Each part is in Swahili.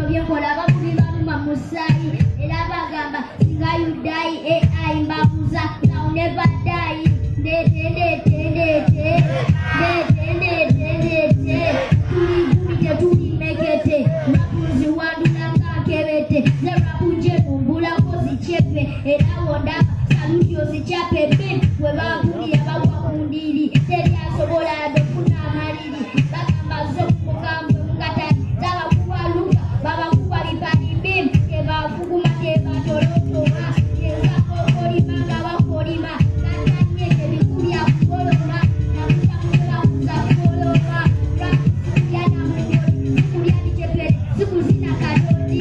bien kolaba kuri banu mamusai era bagamba singa you die Ayimba muza now never die tuli mekete mapuzi wandu nanga kebete zera kuje kumbula kozi chepe era wonda saluti ozichape bin weba kuli abagwa kundiri teri asobola dokuna maliri bagamba zo mukambwe mukatali zaba kuwaluka baba kubalipani bin keba fukuma keba tolotoa keza kokoli manga bakolima katanye kebikuli akoloma na kutakula kuzakoloma yana mukoli kuli adichepele siku zina kadoli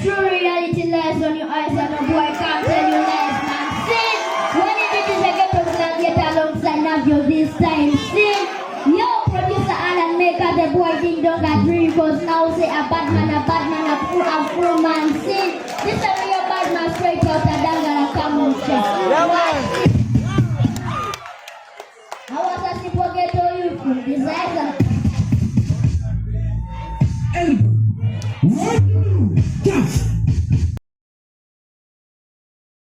True reality lies on your eyes and no boy can't tell you lies, man. Sing! When it is a ghetto slang, get alongside Navio this time. Sing! Yo, producer Alan Maker, the boy ding dong got dream, cause now say a bad man, a full man. Sing! This is a real bad man straight out of Dangala Kamuncha. I was a simple ghetto youth, desire.